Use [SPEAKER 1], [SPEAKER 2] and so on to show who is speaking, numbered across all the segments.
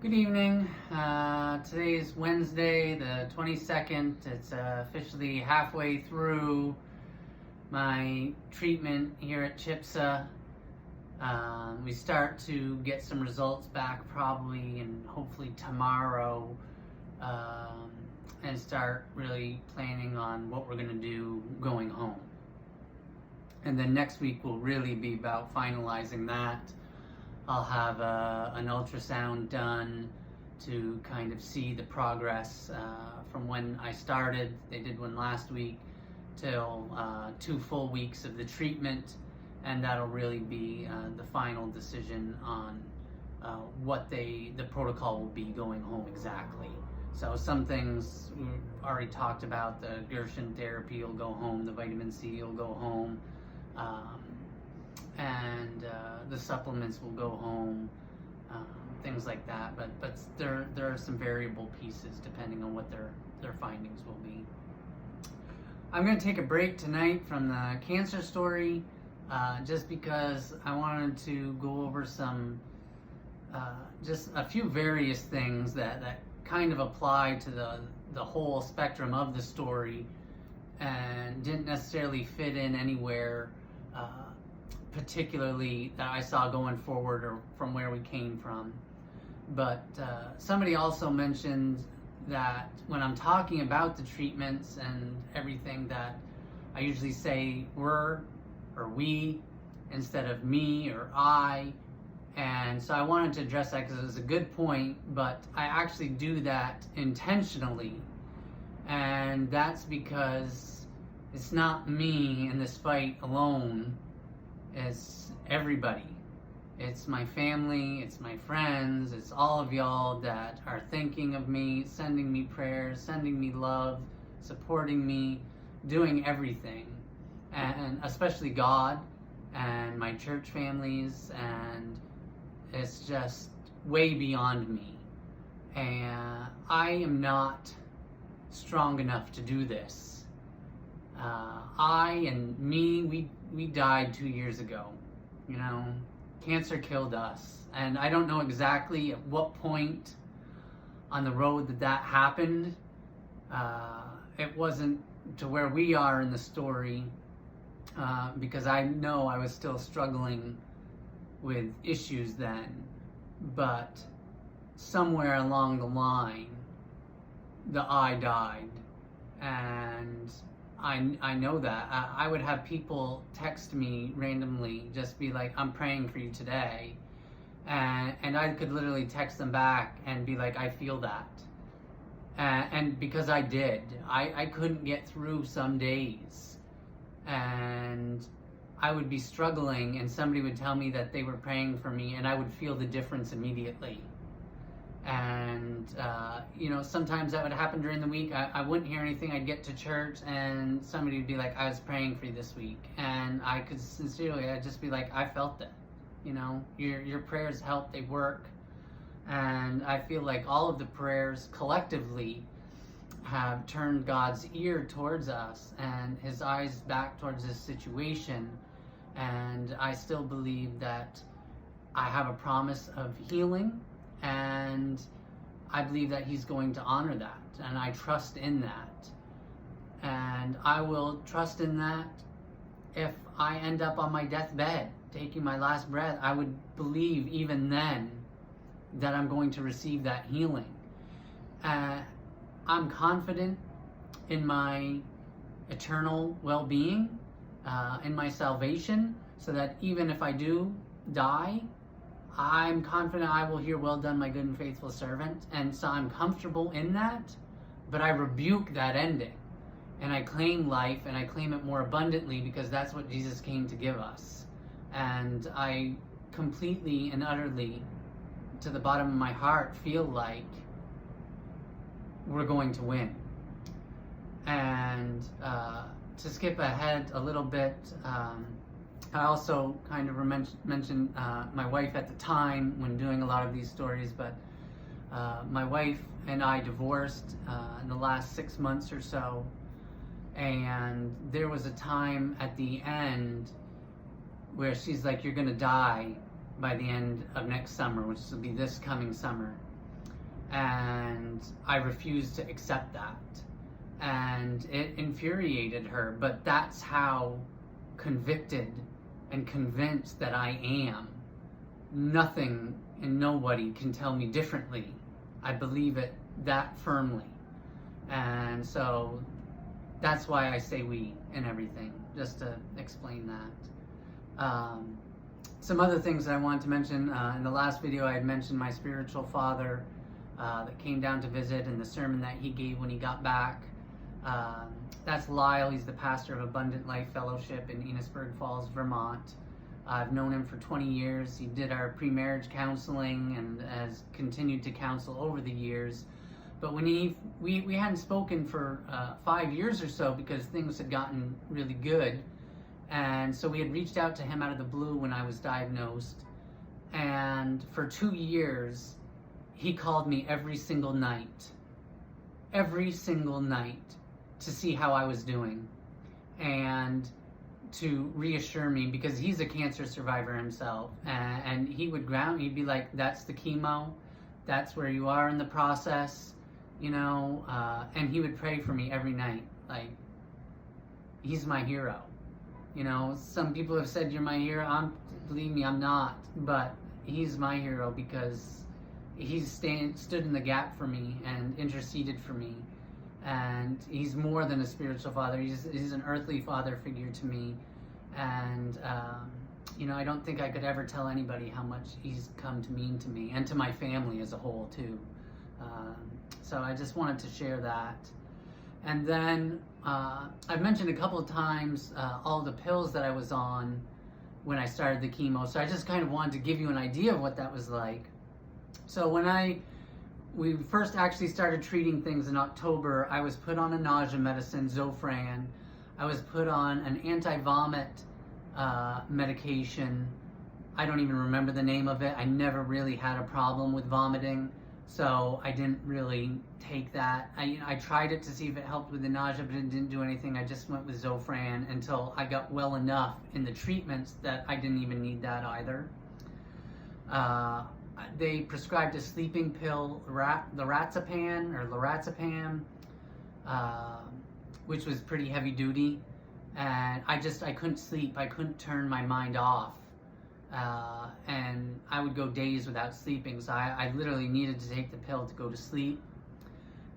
[SPEAKER 1] Good evening. Today is Wednesday, the 22nd. It's officially halfway through my treatment here at CHPSA. We start to get some results back probably and hopefully tomorrow, and start really planning on what we're going to do going home. And then next week will really be about finalizing that. I'll have an ultrasound done to kind of see the progress from when I started. They did one last week till 2 full weeks of the treatment, and that'll really be the final decision on what the protocol will be going home exactly. So some things we already talked about. The Gerson therapy will go home, the vitamin C will go home, and the supplements will go home, things like that. But there are some variable pieces depending on what their findings will be. I'm going to take a break tonight from the cancer story, just because I wanted to go over some, just a few various things that kind of apply to the whole spectrum of the story and didn't necessarily fit in anywhere particularly that I saw going forward or from where we came from. But somebody also mentioned that when I'm talking about the treatments and everything, that I usually say "we're" or "we" instead of "me" or "I." And so I wanted to address that because it was a good point, but I actually do that intentionally. And that's because it's not me in this fight alone. It's everybody. It's my family, it's my friends, it's all of y'all that are thinking of me, sending me prayers, sending me love, supporting me, doing everything. And especially God and my church families, and it's just way beyond me. And I am not strong enough to do this. I and me, we died 2 years ago. You know, cancer killed us. And I don't know exactly at what point on the road that happened. It wasn't to where we are in the story, because I know I was still struggling with issues then. But somewhere along the line, the I died. And I know that. I would have people text me randomly, just be like, "I'm praying for you today." And I could literally text them back and be like, "I feel that." And because I did. I couldn't get through some days. And I would be struggling and somebody would tell me that they were praying for me, and I would feel the difference immediately. And sometimes that would happen during the week. I wouldn't hear anything. I'd get to church and somebody would be like, "I was praying for you this week," and I could sincerely, I'd just be like, "I felt it. Your prayers help. They work." And I feel like all of the prayers collectively have turned God's ear towards us and his eyes back towards this situation. And I still believe that I have a promise of healing, and I believe that he's going to honor that, and I trust in that. And I will trust in that if I end up on my deathbed taking my last breath. I would believe even then that I'm going to receive that healing. I'm confident in my eternal well-being, in my salvation, so that even if I do die, I'm confident I will hear, "Well done, my good and faithful servant." And so I'm comfortable in that, but I rebuke that ending. And I claim life, and I claim it more abundantly, because that's what Jesus came to give us. And I completely and utterly, to the bottom of my heart, feel like we're going to win. And to skip ahead a little bit, I also kind of mentioned my wife at the time when doing a lot of these stories, but my wife and I divorced in the last 6 months or so, and there was a time at the end where she's like, "You're gonna die by the end of next summer," which will be this coming summer. and I refused to accept that. And it infuriated her, but that's how convicted and convinced that I am. Nothing and nobody can tell me differently. I believe it that firmly. And so that's why I say we and everything, just to explain that. Some other things that I wanted to mention, in the last video I had mentioned my spiritual father that came down to visit, and the sermon that he gave when he got back. That's Lyle. He's the pastor of Abundant Life Fellowship in Enosburg Falls, Vermont. I've known him for 20 years. He did our pre-marriage counseling and has continued to counsel over the years. But when we hadn't spoken for 5 years or so because things had gotten really good. And so we had reached out to him out of the blue when I was diagnosed. And for 2 years, he called me every single night, to see how I was doing and to reassure me, because he's a cancer survivor himself. And he would ground me. He'd be like, that's the chemo. That's where you are in the process, you know. And he would pray for me every night. Like, he's my hero. You know, some people have said you're my hero. Believe me, I'm not. But he's my hero because he's stood in the gap for me and interceded for me. And he's more than a spiritual father. He's an earthly father figure to me. And, you know, I don't think I could ever tell anybody how much he's come to mean to me and to my family as a whole, too. So I just wanted to share that. And then I've mentioned a couple of times all the pills that I was on when I started the chemo. So I just kind of wanted to give you an idea of what that was like. So when we first actually started treating things in October, I was put on a nausea medicine, Zofran. I was put on an anti-vomit medication. I don't even remember the name of it. I never really had a problem with vomiting, so I didn't really take that. I tried it to see if it helped with the nausea, but it didn't do anything. I just went with Zofran until I got well enough in the treatments that I didn't even need that either. They prescribed a sleeping pill, lorazepam, which was pretty heavy duty, and I couldn't sleep. I couldn't turn my mind off, and I would go days without sleeping, so I literally needed to take the pill to go to sleep.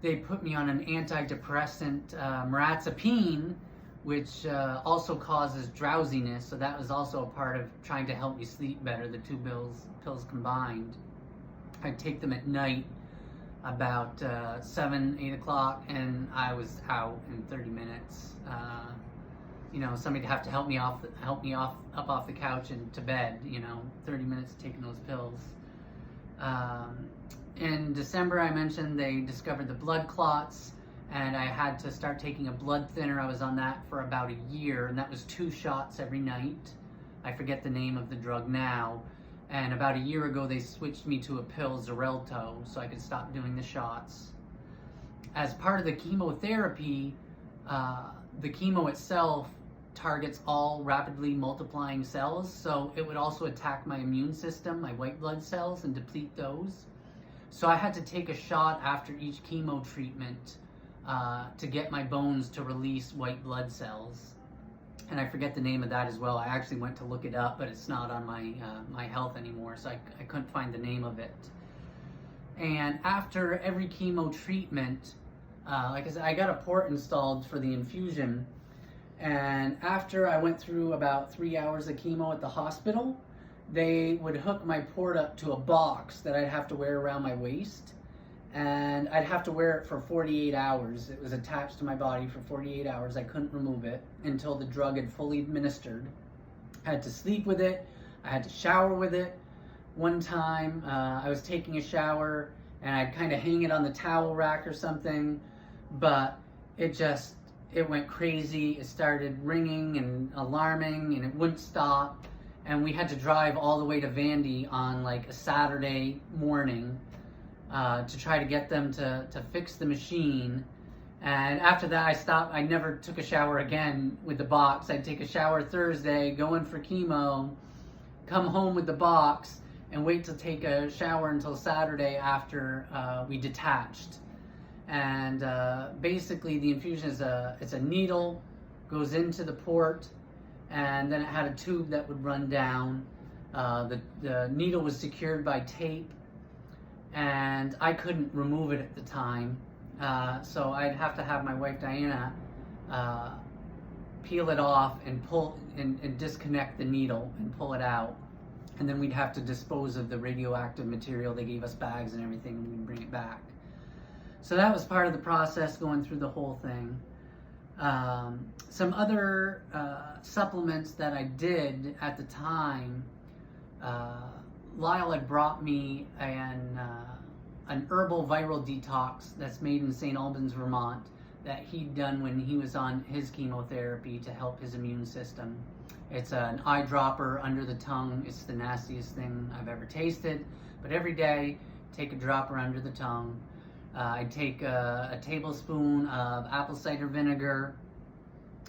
[SPEAKER 1] They put me on an antidepressant, mirtazapine, which also causes drowsiness, so that was also a part of trying to help me sleep better, the two pills combined. I'd take them at night about 7, 8 o'clock, and I was out in 30 minutes. You know, somebody'd have to help me up off the couch and to bed, you know, 30 minutes taking those pills. In December, I mentioned they discovered the blood clots, and I had to start taking a blood thinner. I was on that for about a year, and that was 2 shots every night. I forget the name of the drug now. And about a year ago, they switched me to a pill, Xarelto, so I could stop doing the shots. As part of the chemotherapy, the chemo itself targets all rapidly multiplying cells, so it would also attack my immune system, my white blood cells, and deplete those. So I had to take a shot after each chemo treatment to get my bones to release white blood cells. And I forget the name of that as well. I actually went to look it up, but it's not on my health anymore, so I couldn't find the name of it. And after every chemo treatment, like I said, I got a port installed for the infusion. And after I went through about 3 hours of chemo at the hospital, they would hook my port up to a box that I'd have to wear around my waist. And I'd have to wear it for 48 hours. It was attached to my body for 48 hours. I couldn't remove it until the drug had fully administered. I had to sleep with it. I had to shower with it. One time, I was taking a shower, and I'd kind of hang it on the towel rack or something, but it went crazy. It started ringing and alarming, and it wouldn't stop. And we had to drive all the way to Vandy on like a Saturday morning to try to get them to fix the machine. And after that, I stopped. I never took a shower again with the box. I'd take a shower Thursday, go in for chemo, come home with the box, and wait to take a shower until Saturday after we detached. And basically the infusion is it's a needle, goes into the port, and then it had a tube that would run down. The needle was secured by tape, and I couldn't remove it at the time. So I'd have to have my wife Diana peel it off and pull and disconnect the needle and pull it out. And then we'd have to dispose of the radioactive material. They gave us bags and everything, and we'd bring it back. So that was part of the process, going through the whole thing. Some other supplements that I did at the time, Lyle had brought me an herbal viral detox that's made in St. Albans, Vermont, that he'd done when he was on his chemotherapy to help his immune system. It's an eyedropper under the tongue. It's the nastiest thing I've ever tasted. But every day, take a dropper under the tongue. I take a tablespoon of apple cider vinegar.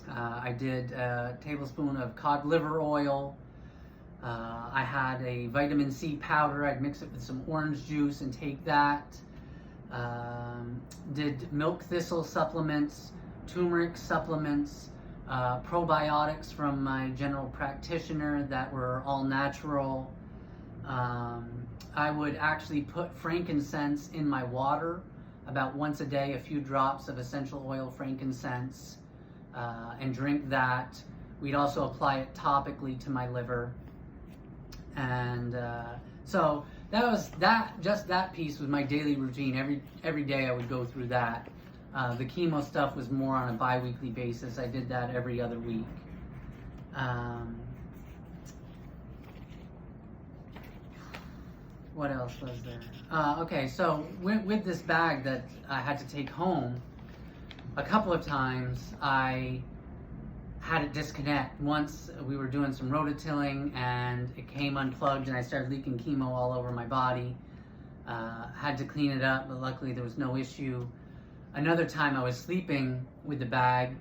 [SPEAKER 1] I did a tablespoon of cod liver oil. I had a vitamin C powder. I'd mix it with some orange juice and take that. Did milk thistle supplements, turmeric supplements, probiotics from my general practitioner that were all natural. I would actually put frankincense in my water about once a day, a few drops of essential oil frankincense, and drink that. We'd also apply it topically to my liver. And so that was just that piece was my daily routine. Every day I would go through that. The chemo stuff was more on a bi-weekly basis. I did that every other week. What else was there? Okay, so with this bag that I had to take home, a couple of times I had it disconnect. Once we were doing some rototilling and it came unplugged and I started leaking chemo all over my body. Had to clean it up, but luckily there was no issue. Another time I was sleeping with the bag,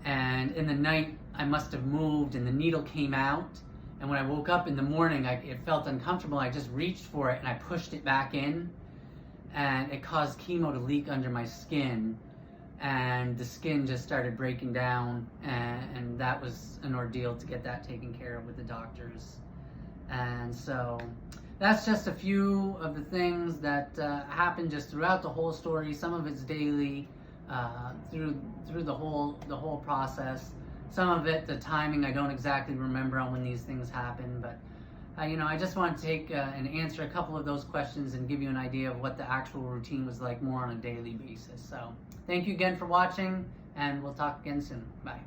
[SPEAKER 1] and in the night I must have moved and the needle came out. And when I woke up in the morning, it felt uncomfortable. I just reached for it and I pushed it back in, and it caused chemo to leak under my skin, and the skin just started breaking down, and that was an ordeal to get that taken care of with the doctors. And so that's just a few of the things that happened just throughout the whole story. Some of it's daily, through the whole process. Some of it, the timing, I don't exactly remember on when these things happen, but I just want to take and answer a couple of those questions and give you an idea of what the actual routine was like more on a daily basis. So thank you again for watching, and we'll talk again soon. Bye.